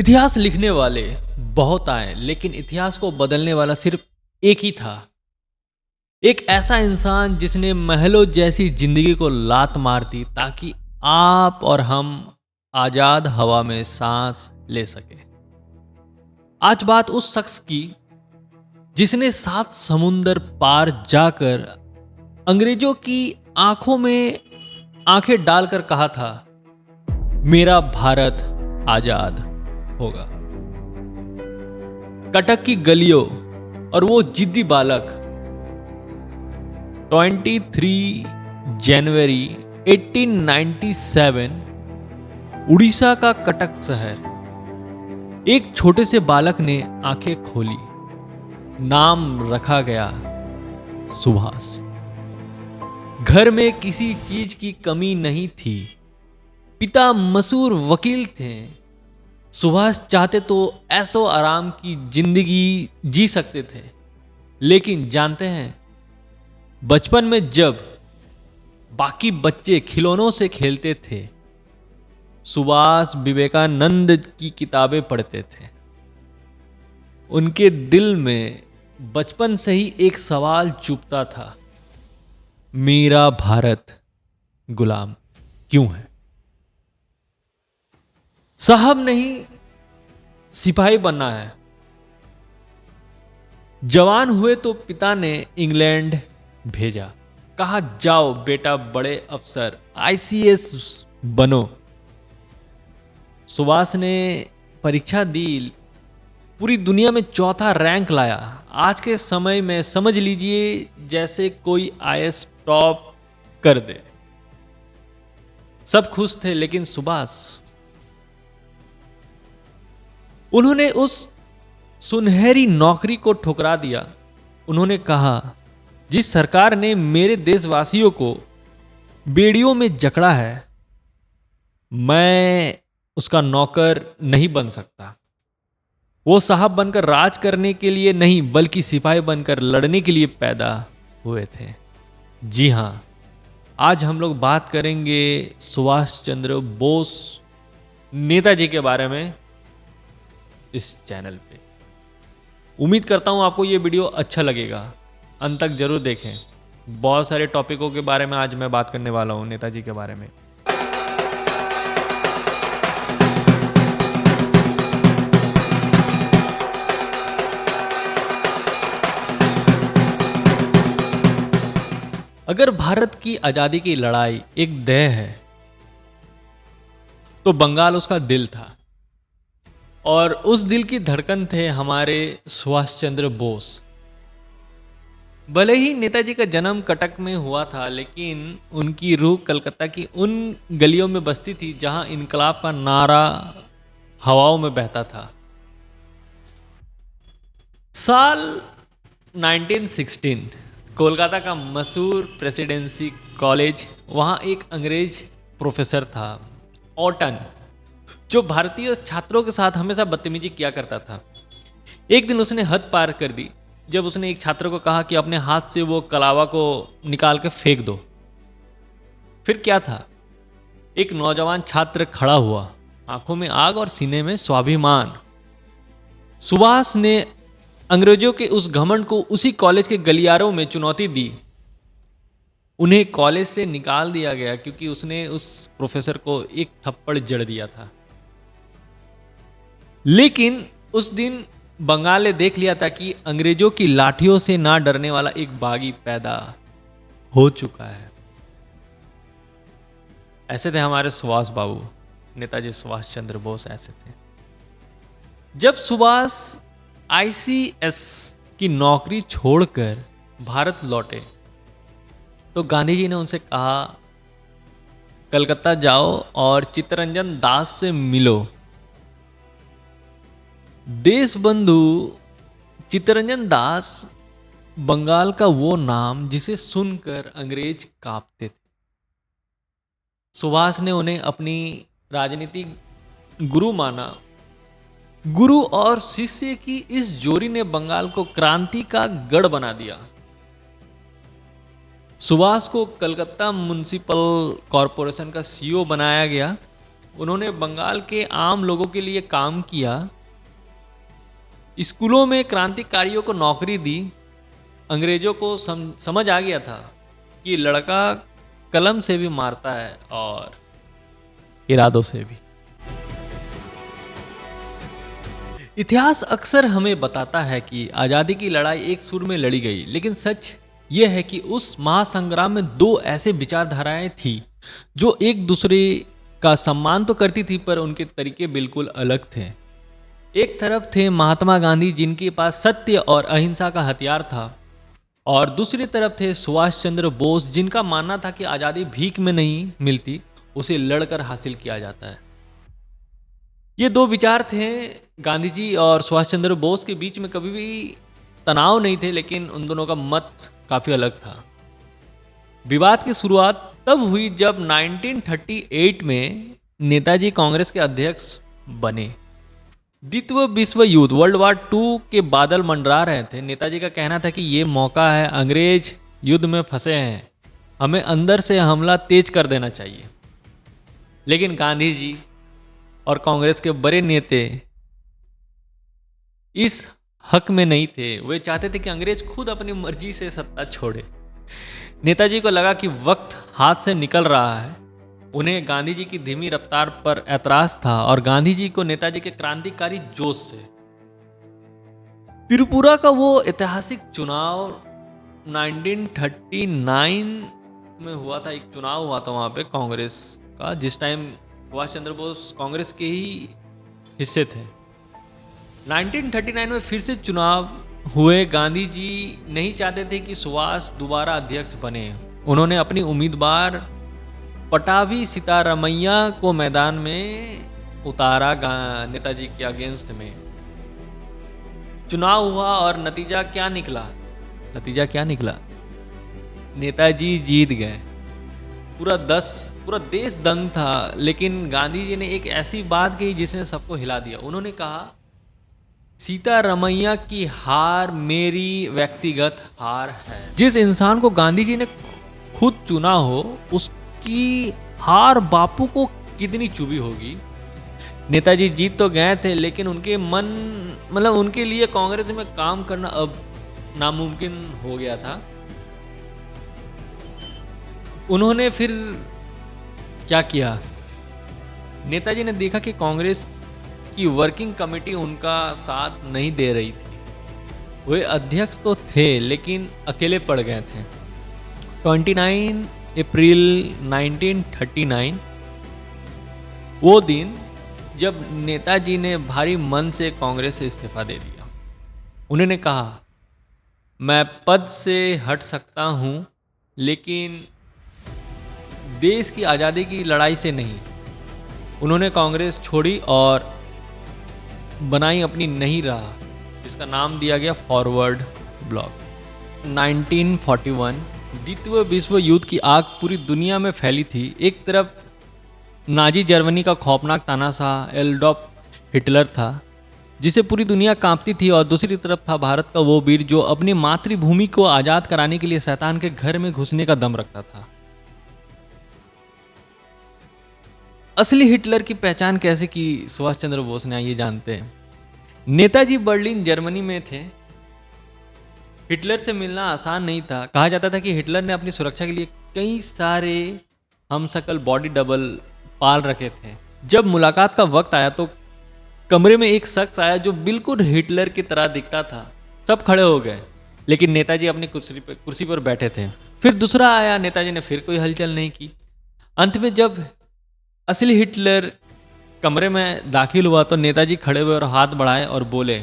इतिहास लिखने वाले बहुत आए, लेकिन इतिहास को बदलने वाला सिर्फ एक ही था। एक ऐसा इंसान जिसने महलों जैसी जिंदगी को लात मार दी ताकि आप और हम आजाद हवा में सांस ले सके। आज बात उस शख्स की जिसने 7 समुंदर पार जाकर अंग्रेजों की आंखों में आंखें डालकर कहा था, मेरा भारत आजाद होगा। कटक की गलियों और वो जिद्दी बालक 23 जनवरी 1897 उड़ीसा का कटक शहर। एक छोटे से बालक ने आंखें खोली। नाम रखा गया सुभाष। घर में किसी चीज की कमी नहीं थी। पिता मशहूर वकील थे। सुभाष चाहते तो ऐसो आराम की जिंदगी जी सकते थे, लेकिन जानते हैं, बचपन में जब बाकी बच्चे खिलौनों से खेलते थे, सुभाष विवेकानंद की किताबें पढ़ते थे। उनके दिल में बचपन से ही एक सवाल चुभता था, मेरा भारत गुलाम क्यों है? साहब नहीं, सिपाही बनना है। जवान हुए तो पिता ने इंग्लैंड भेजा। कहा, जाओ बेटा, बड़े अफसर आईसीएस बनो। सुभाष ने परीक्षा दी, पूरी दुनिया में चौथा रैंक लाया। आज के समय में समझ लीजिए जैसे कोई आईएएस टॉप कर दे। सब खुश थे, लेकिन सुभाष, उन्होंने उस सुनहरी नौकरी को ठुकरा दिया। उन्होंने कहा, जिस सरकार ने मेरे देशवासियों को बेड़ियों में जकड़ा है, मैं उसका नौकर नहीं बन सकता। वो साहब बनकर राज करने के लिए नहीं, बल्कि सिपाही बनकर लड़ने के लिए पैदा हुए थे। जी हां, आज हम लोग बात करेंगे सुभाष चंद्र बोस, नेताजी के बारे में इस चैनल पे। उम्मीद करता हूं आपको ये वीडियो अच्छा लगेगा। अंत तक जरूर देखें। बहुत सारे टॉपिकों के बारे में आज मैं बात करने वाला हूं, नेताजी के बारे में। अगर भारत की आजादी की लड़ाई एक देह है, तो बंगाल उसका दिल था, और उस दिल की धड़कन थे हमारे सुभाष चंद्र बोस। भले ही नेताजी का जन्म कटक में हुआ था, लेकिन उनकी रूह कलकत्ता की उन गलियों में बसती थी जहां इनकलाब का नारा हवाओं में बहता था। साल 1916, कोलकाता का मशहूर प्रेसिडेंसी कॉलेज, वहां एक अंग्रेज प्रोफेसर था, ऑटन, जो भारतीय छात्रों के साथ हमेशा बदतमीजी किया करता था। एक दिन उसने हद पार कर दी जब उसने एक छात्र को कहा कि अपने हाथ से वो कलावा को निकाल के फेंक दो। फिर क्या था, एक नौजवान छात्र खड़ा हुआ, आंखों में आग और सीने में स्वाभिमान। सुभाष ने अंग्रेजों के उस घमंड को उसी कॉलेज के गलियारों में चुनौती दी। उन्हें कॉलेज से निकाल दिया गया क्योंकि उसने उस प्रोफेसर को एक थप्पड़ जड़ दिया था। लेकिन उस दिन बंगाल ने देख लिया था कि अंग्रेजों की लाठियों से ना डरने वाला एक बागी पैदा हो चुका है। ऐसे थे हमारे सुभाष बाबू, नेताजी सुभाष चंद्र बोस ऐसे थे। जब सुभाष आईसीएस की नौकरी छोड़कर भारत लौटे, तो गांधी जी ने उनसे कहा, कलकत्ता जाओ और चित्तरंजन दास से मिलो। देशबंधु चित्तरंजन दास बंगाल का वो नाम जिसे सुनकर अंग्रेज कांपते थे। सुभाष ने उन्हें अपनी राजनीतिक गुरु माना। गुरु और शिष्य की इस जोड़ी ने बंगाल को क्रांति का गढ़ बना दिया। सुभाष को कलकत्ता म्युनिसिपल कॉरपोरेशन का सीईओ बनाया गया उन्होंने बंगाल के आम लोगों के लिए काम किया, स्कूलों में क्रांतिकारियों को नौकरी दी। अंग्रेजों को समझ आ गया था कि लड़का कलम से भी मारता है और इरादों से भी। इतिहास अक्सर हमें बताता है कि आज़ादी की लड़ाई एक सुर में लड़ी गई, लेकिन सच यह है कि उस महासंग्राम में दो ऐसे विचारधाराएं थी जो एक दूसरे का सम्मान तो करती थी, पर उनके तरीके बिल्कुल अलग थे। एक तरफ थे महात्मा गांधी, जिनके पास सत्य और अहिंसा का हथियार था, और दूसरी तरफ थे सुभाष चंद्र बोस, जिनका मानना था कि आज़ादी भीख में नहीं मिलती, उसे लड़कर हासिल किया जाता है। ये दो विचार थे गांधी जी और सुभाष चंद्र बोस के बीच में, कभी भी तनाव नहीं थे, लेकिन उन दोनों का मत काफ़ी अलग था। विवाद की शुरुआत तब हुई जब 1938 में नेताजी कांग्रेस के अध्यक्ष बने। द्वितीय विश्व युद्ध वर्ल्ड वार 2 के बादल मंडरा रहे थे। नेताजी का कहना था कि ये मौका है, अंग्रेज युद्ध में फंसे हैं, हमें अंदर से हमला तेज कर देना चाहिए। लेकिन गांधी जी और कांग्रेस के बड़े नेता इस हक में नहीं थे। वे चाहते थे कि अंग्रेज खुद अपनी मर्जी से सत्ता छोड़े। नेताजी को लगा कि वक्त हाथ से निकल रहा है। उन्हें गांधी जी की धीमी रफ्तार पर ऐतराज था और गांधी जी को नेताजी के क्रांतिकारी जोश से। त्रिपुरा का वो ऐतिहासिक चुनाव 1939 में हुआ था। एक चुनाव हुआ था वहां पे कांग्रेस का, जिस टाइम सुभाष चंद्र बोस कांग्रेस के ही हिस्से थे। 1939 में फिर से चुनाव हुए। गांधी जी नहीं चाहते थे कि सुभाष दोबारा अध्यक्ष बने। उन्होंने अपनी उम्मीदवार पटाभी सीतारमैया को मैदान में उतारा नेताजी के अगेंस्ट में। चुनाव हुआ और नतीजा क्या निकला? नेताजी जीत गए। पूरा देश दंग था, लेकिन गांधी जी ने एक ऐसी बात कही जिसने सबको हिला दिया। उन्होंने कहा, सीतारमैया की हार मेरी व्यक्तिगत हार है। जिस इंसान को गांधी जी ने खुद चुना हो, उसकी हार बापू को कितनी चुभी होगी। नेताजी जीत तो गए थे, लेकिन उनके उनके लिए कांग्रेस में काम करना अब नामुमकिन हो गया था। उन्होंने फिर क्या किया? नेताजी ने देखा कि कांग्रेस की वर्किंग कमेटी उनका साथ नहीं दे रही थी। वे अध्यक्ष तो थे, लेकिन अकेले पड़ गए थे। 29 अप्रैल 1939 वो दिन जब नेताजी ने भारी मन से कांग्रेस से इस्तीफा दे दिया। उन्होंने कहा, मैं पद से हट सकता हूं, लेकिन देश की आज़ादी की लड़ाई से नहीं। उन्होंने कांग्रेस छोड़ी और बनाई अपनी नई राह, जिसका नाम दिया गया फॉरवर्ड ब्लॉक। 1941 द्वितीय विश्व युद्ध की आग पूरी दुनिया में फैली थी। एक तरफ नाजी जर्मनी का खौफनाक तानाशाह एडोल्फ हिटलर था, जिसे पूरी दुनिया कांपती थी, और दूसरी तरफ था भारत का वो वीर जो अपनी मातृभूमि को आज़ाद कराने के लिए शैतान के घर में घुसने का दम रखता था। असली हिटलर की पहचान कैसे की सुभाष चंद्र बोस ने, आइए जानते हैं। नेताजी बर्लिन जर्मनी में थे। हिटलर से मिलना आसान नहीं था। कहा जाता था कि हिटलर ने अपनी सुरक्षा के लिए कई सारे हमशक्ल बॉडी डबल पाल रखे थे। जब मुलाकात का वक्त आया तो कमरे में एक शख्स आया जो बिल्कुल हिटलर की तरह दिखता था। सब खड़े हो गए, लेकिन नेताजी अपनी कुर्सी पर बैठे थे। फिर दूसरा आया, नेताजी ने फिर कोई हलचल नहीं की। अंत में जब असली हिटलर कमरे में दाखिल हुआ तो नेताजी खड़े हुए और हाथ बढ़ाए और बोले,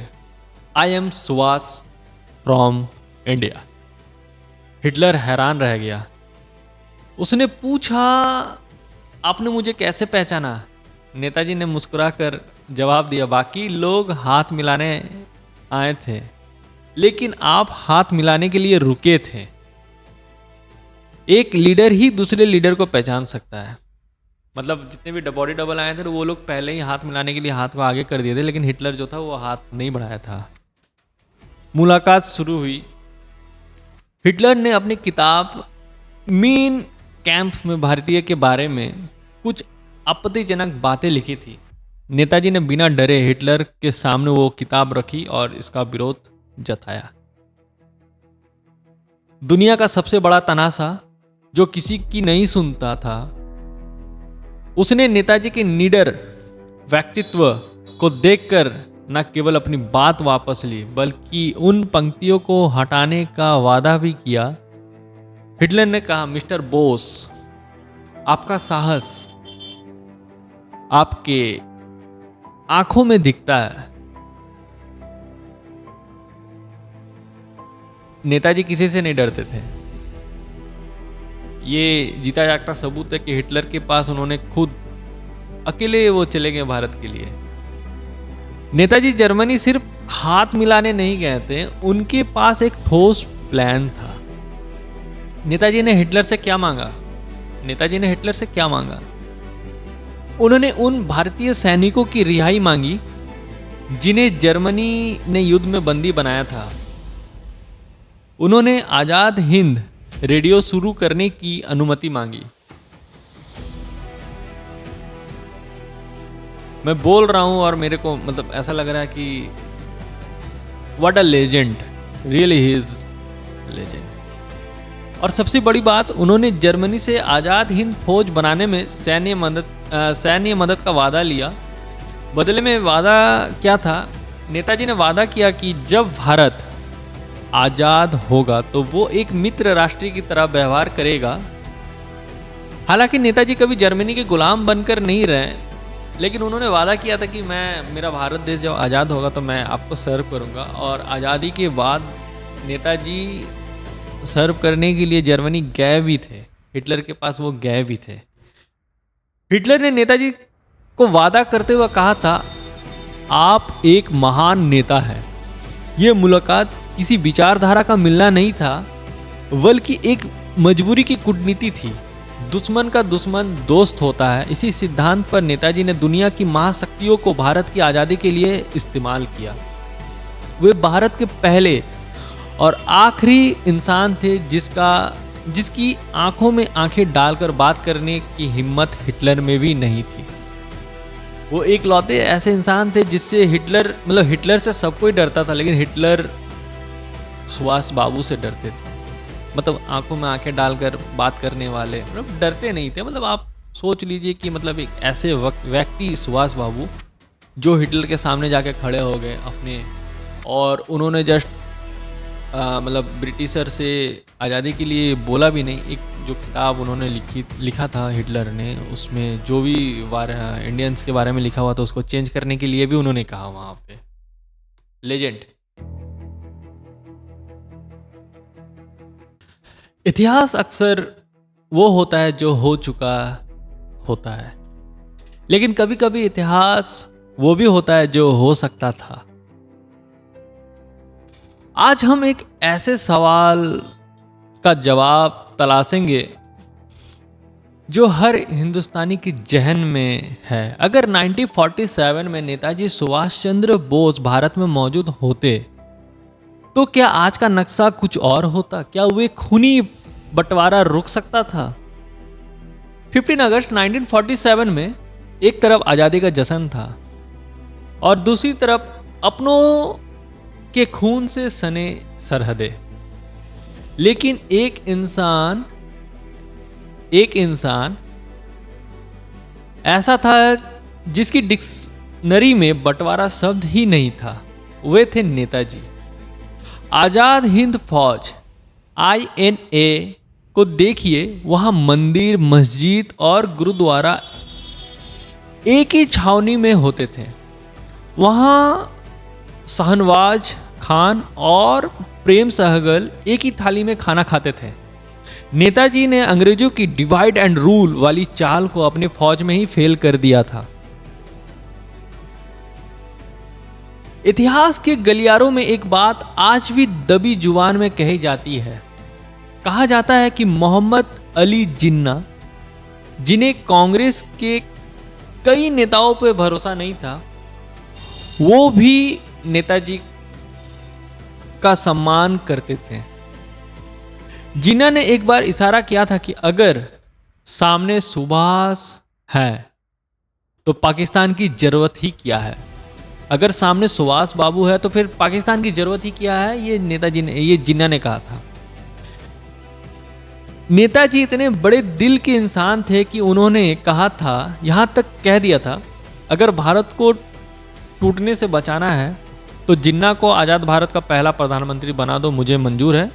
I am Subhash from India. Hitler हैरान रह गया। उसने पूछा, आपने मुझे कैसे पहचाना? नेताजी ने मुस्कुराकर जवाब दिया, बाकी लोग हाथ मिलाने आए थे, लेकिन आप हाथ मिलाने के लिए रुके थे। एक लीडर ही दूसरे लीडर को पहचान सकता है। मतलब जितने भी बॉडी डबल आए थे, तो वो लोग पहले ही हाथ मिलाने के लिए हाथ को आगे कर दिए थे, लेकिन हिटलर जो था वो हाथ नहीं बढ़ाया था। मुलाकात शुरू हुई। हिटलर ने अपनी किताब मीन कैंप में भारतीय के बारे में कुछ आपत्तिजनक बातें लिखी थी। नेताजी ने बिना डरे हिटलर के सामने वो किताब रखी और इसका विरोध जताया। दुनिया का सबसे बड़ा तनासा जो किसी की नहीं सुनता था, उसने नेताजी के निडर व्यक्तित्व को देखकर न केवल अपनी बात वापस ली बल्कि उन पंक्तियों को हटाने का वादा भी किया। हिटलर ने कहा, मिस्टर बोस, आपका साहस आपके आंखों में दिखता है। नेताजी किसी से नहीं डरते थे। ये जीता जागता सबूत है कि हिटलर के पास उन्होंने खुद अकेले वो चले गए भारत के लिए। नेताजी जर्मनी सिर्फ हाथ मिलाने नहीं गए थे, उनके पास एक ठोस प्लान था। नेताजी ने हिटलर से क्या मांगा? उन्होंने उन भारतीय सैनिकों की रिहाई मांगी जिन्हें जर्मनी ने युद्ध में बंदी बनाया था। उन्होंने आजाद हिंद रेडियो शुरू करने की अनुमति मांगी। मैं बोल रहा हूं और मेरे को मतलब ऐसा लग रहा है कि what a legend, really he is legend. और सबसे बड़ी बात, उन्होंने जर्मनी से आजाद हिंद फौज बनाने में सैन्य मदद का वादा लिया। बदले में वादा क्या था? नेताजी ने वादा किया कि जब भारत आजाद होगा तो वो एक मित्र राष्ट्र की तरह व्यवहार करेगा। हालांकि नेताजी कभी जर्मनी के गुलाम बनकर नहीं रहे, लेकिन उन्होंने वादा किया था कि मेरा भारत देश जब आज़ाद होगा तो मैं आपको सर्व करूंगा। और आज़ादी के बाद नेताजी सर्व करने के लिए जर्मनी गए भी थे, हिटलर के पास वो गए भी थे। हिटलर ने नेताजी को वादा करते हुए कहा था, आप एक महान नेता हैं। ये मुलाकात किसी विचारधारा का मिलना नहीं था, बल्कि एक मजबूरी की कूटनीति थी। दुश्मन का दुश्मन दोस्त होता है। इसी सिद्धांत पर नेताजी ने दुनिया की महाशक्तियों को भारत की आज़ादी के लिए इस्तेमाल किया। वे भारत के पहले और आखिरी इंसान थे जिसकी आंखों में आंखें डालकर बात करने की हिम्मत हिटलर में भी नहीं थी। वो एक लौते ऐसे इंसान थे जिससे हिटलर से सब कोई डरता था, लेकिन हिटलर सुभाष बाबू से डरते थे। मतलब आंखों में आंखें डालकर बात करने वाले, मतलब डरते नहीं थे। मतलब आप सोच लीजिए कि मतलब एक ऐसे व्यक्ति सुभाष बाबू जो हिटलर के सामने जाके खड़े हो गए अपने, और उन्होंने जस्ट मतलब ब्रिटिशर से आज़ादी के लिए बोला भी नहीं। एक जो किताब उन्होंने लिखा था हिटलर ने, उसमें जो भी इंडियंस के बारे में लिखा हुआ था उसको चेंज करने के लिए भी उन्होंने कहा वहाँ पे। लेजेंड। इतिहास अक्सर वो होता है जो हो चुका होता है, लेकिन कभी कभी इतिहास वो भी होता है जो हो सकता था। आज हम एक ऐसे सवाल का जवाब तलाशेंगे जो हर हिंदुस्तानी के जहन में है। अगर 1947 में नेताजी सुभाष चंद्र बोस भारत में मौजूद होते तो क्या आज का नक्शा कुछ और होता? क्या वे खूनी बंटवारा रुक सकता था? 15 अगस्त 1947 में एक तरफ आज़ादी का जश्न था और दूसरी तरफ अपनों के खून से सने सरहदें। लेकिन एक इंसान ऐसा था जिसकी डिक्शनरी में बंटवारा शब्द ही नहीं था। वे थे नेताजी। आजाद हिंद फौज INA को देखिए, वहां मंदिर, मस्जिद और गुरुद्वारा एक ही छावनी में होते थे। वहां शाहनवाज खान और प्रेम सहगल एक ही थाली में खाना खाते थे। नेताजी ने अंग्रेजों की डिवाइड एंड रूल वाली चाल को अपने फौज में ही फेल कर दिया था। इतिहास के गलियारों में एक बात आज भी दबी जुबान में कही जाती है। कहा जाता है कि मोहम्मद अली जिन्ना, जिन्हें कांग्रेस के कई नेताओं पर भरोसा नहीं था, वो भी नेताजी का सम्मान करते थे। जिन्ना ने एक बार इशारा किया था कि अगर सामने सुभाष है तो पाकिस्तान की जरूरत ही क्या है। अगर सामने सुभाष बाबू है तो फिर पाकिस्तान की जरूरत ही क्या है, ये नेताजी ने, ये जिन्ना ने कहा था। नेताजी इतने बड़े दिल के इंसान थे कि उन्होंने कहा था, यहां तक कह दिया था, अगर भारत को टूटने से बचाना है तो जिन्ना को आजाद भारत का पहला प्रधानमंत्री बना दो, मुझे मंजूर है।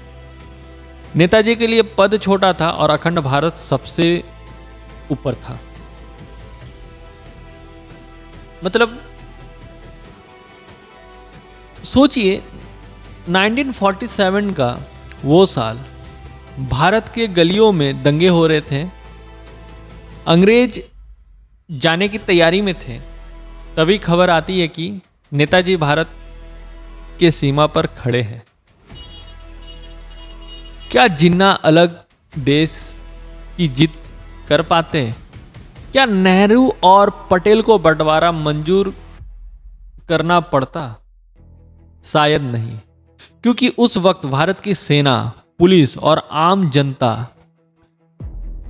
नेताजी के लिए पद छोटा था और अखंड भारत सबसे ऊपर था। मतलब सोचिए 1947 का वो साल, भारत के गलियों में दंगे हो रहे थे, अंग्रेज जाने की तैयारी में थे। तभी खबर आती है कि नेताजी भारत के सीमा पर खड़े हैं। क्या जिन्ना अलग देश की जिद कर पाते? क्या नेहरू और पटेल को बंटवारा मंजूर करना पड़ता? शायद नहीं, क्योंकि उस वक्त भारत की सेना, पुलिस और आम जनता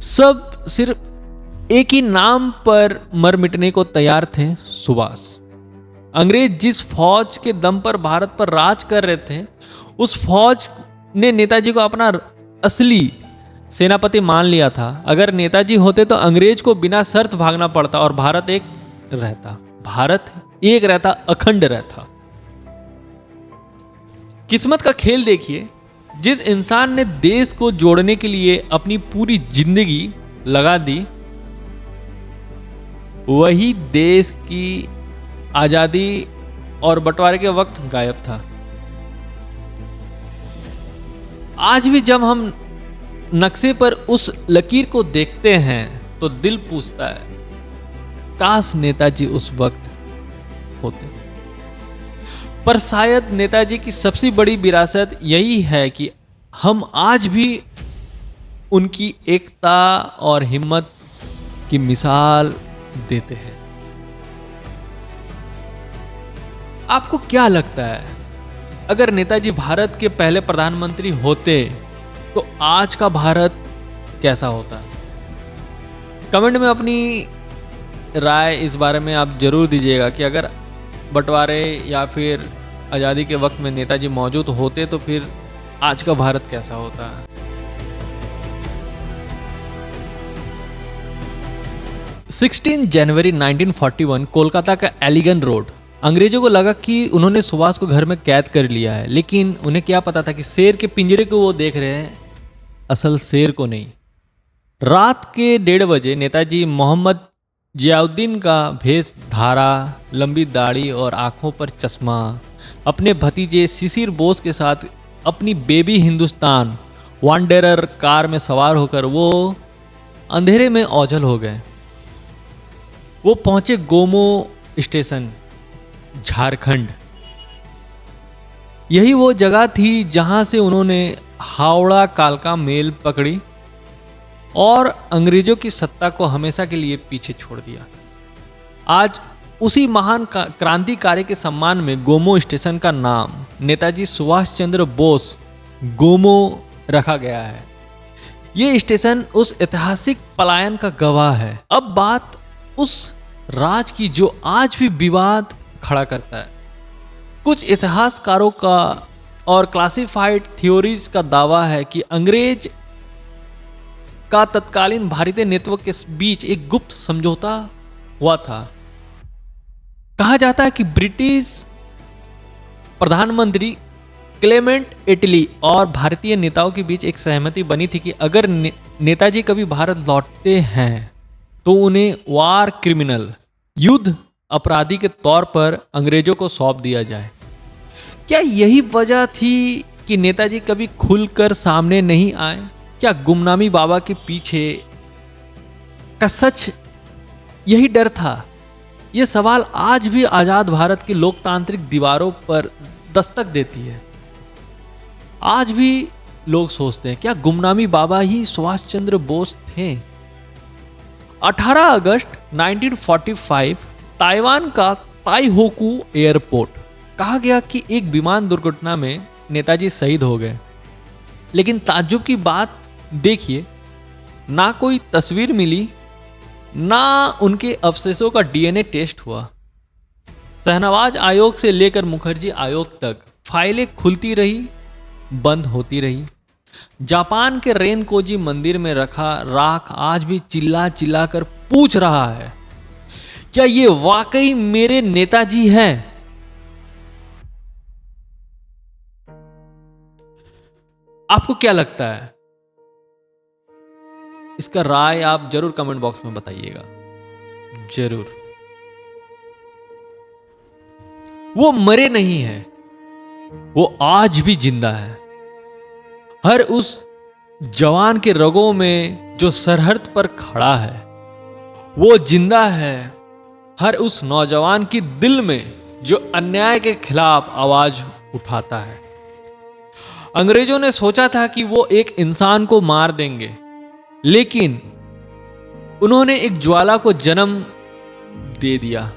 सब सिर्फ एक ही नाम पर मर मिटने को तैयार थे, सुभाष। अंग्रेज जिस फौज के दम पर भारत पर राज कर रहे थे, उस फौज ने नेताजी को अपना असली सेनापति मान लिया था। अगर नेताजी होते तो अंग्रेज को बिना शर्त भागना पड़ता और भारत एक रहता, अखंड रहता। किस्मत का खेल देखिए, जिस इंसान ने देश को जोड़ने के लिए अपनी पूरी जिंदगी लगा दी, वही देश की आजादी और बंटवारे के वक्त गायब था। आज भी जब हम नक्शे पर उस लकीर को देखते हैं तो दिल पूछता है, काश नेताजी उस वक्त होते। पर शायद नेताजी की सबसे बड़ी विरासत यही है कि हम आज भी उनकी एकता और हिम्मत की मिसाल देते हैं। आपको क्या लगता है, अगर नेताजी भारत के पहले प्रधानमंत्री होते तो आज का भारत कैसा होता? कमेंट में अपनी राय इस बारे में आप जरूर दीजिएगा कि अगर बंटवारे या फिर आज़ादी के वक्त में नेताजी मौजूद होते तो फिर आज का भारत कैसा होता। 16 जनवरी 1941 कोलकाता का एलिगन रोड। अंग्रेजों को लगा कि उन्होंने सुभाष को घर में कैद कर लिया है, लेकिन उन्हें क्या पता था कि शेर के पिंजरे को वो देख रहे हैं, असल शेर को नहीं। रात के 1:30 बजे नेताजी मोहम्मद जियाउद्दीन का भेष धारा, लंबी दाढ़ी और आंखों पर चश्मा, अपने भतीजे शिशिर बोस के साथ अपनी बेबी हिंदुस्तान वांडरर कार में सवार होकर वो अंधेरे में ओझल हो गए। वो पहुंचे गोमो स्टेशन, झारखंड। यही वो जगह थी जहां से उन्होंने हावड़ा कालका मेल पकड़ी और अंग्रेजों की सत्ता को हमेशा के लिए पीछे छोड़ दिया। आज उसी महान क्रांतिकारी के सम्मान में गोमो स्टेशन का नाम नेताजी सुभाष चंद्र बोस गोमो रखा गया है। ये स्टेशन उस ऐतिहासिक पलायन का गवाह है। अब बात उस राज की जो आज भी विवाद खड़ा करता है। कुछ इतिहासकारों का और क्लासिफाइड थ्योरीज का दावा है कि अंग्रेज का तत्कालीन भारतीय नेतृत्व के बीच एक गुप्त समझौता हुआ था। कहा जाता है कि ब्रिटिश प्रधानमंत्री क्लेमेंट एटली और भारतीय नेताओं के बीच एक सहमति बनी थी कि अगर नेताजी कभी भारत लौटते हैं तो उन्हें वार क्रिमिनल, युद्ध अपराधी के तौर पर अंग्रेजों को सौंप दिया जाए। क्या यही वजह थी कि नेताजी कभी खुलकर सामने नहीं आए? क्या गुमनामी बाबा के पीछे का सच यही डर था? यह सवाल आज भी आजाद भारत की लोकतांत्रिक दीवारों पर दस्तक देती है। आज भी लोग सोचते हैं, क्या गुमनामी बाबा ही सुभाष चंद्र बोस थे? 18 अगस्त 1945 ताइवान का ताइहोकू एयरपोर्ट, कहा गया कि एक विमान दुर्घटना में नेताजी शहीद हो गए। लेकिन ताज्जुब की बात देखिए, ना कोई तस्वीर मिली, ना उनके अवशेषों का डीएनए टेस्ट हुआ। शहनवाज आयोग से लेकर मुखर्जी आयोग तक फाइलें खुलती रही, बंद होती रही। जापान के रेनकोजी मंदिर में रखा राख आज भी चिल्ला चिल्ला कर पूछ रहा है, क्या ये वाकई मेरे नेताजी हैं? आपको क्या लगता है? इसका राय आप जरूर कमेंट बॉक्स में बताइएगा, जरूर। वो मरे नहीं है, वो आज भी जिंदा है। हर उस जवान के रगों में जो सरहद पर खड़ा है, वो जिंदा है। हर उस नौजवान की दिल में जो अन्याय के खिलाफ आवाज उठाता है। अंग्रेजों ने सोचा था कि वो एक इंसान को मार देंगे, लेकिन उन्होंने एक ज्वाला को जन्म दे दिया।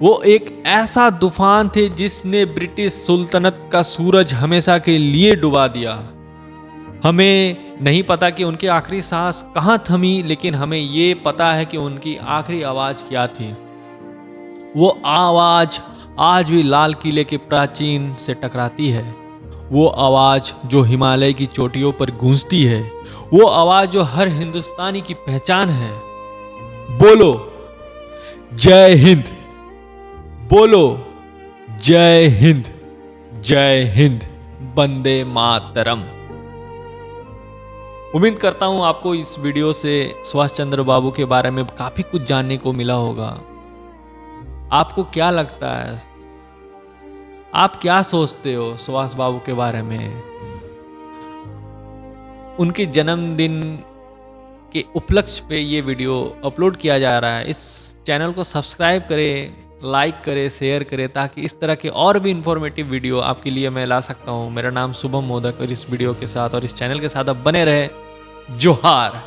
वो एक ऐसा तूफान थे जिसने ब्रिटिश सुल्तनत का सूरज हमेशा के लिए डुबा दिया। हमें नहीं पता कि उनकी आखिरी सांस कहां थमी, लेकिन हमें ये पता है कि उनकी आखिरी आवाज क्या थी। वो आवाज आज भी लाल किले के प्राचीन से टकराती है। वो आवाज जो हिमालय की चोटियों पर गूंजती है। वो आवाज जो हर हिंदुस्तानी की पहचान है। बोलो जय हिंद, बोलो जय हिंद, जय हिंद, वंदे मातरम। उम्मीद करता हूं आपको इस वीडियो से सुभाष चंद्र बाबू के बारे में काफी कुछ जानने को मिला होगा। आपको क्या लगता है? आप क्या सोचते हो सुभाष बाबू के बारे में? उनके जन्मदिन के उपलक्ष्य पे ये वीडियो अपलोड किया जा रहा है। इस चैनल को सब्सक्राइब करें, लाइक करें, शेयर करें, ताकि इस तरह के और भी इंफॉर्मेटिव वीडियो आपके लिए मैं ला सकता हूं। मेरा नाम शुभम मोदक, और इस वीडियो के साथ और इस चैनल के साथ आप बने रहे। जोहार।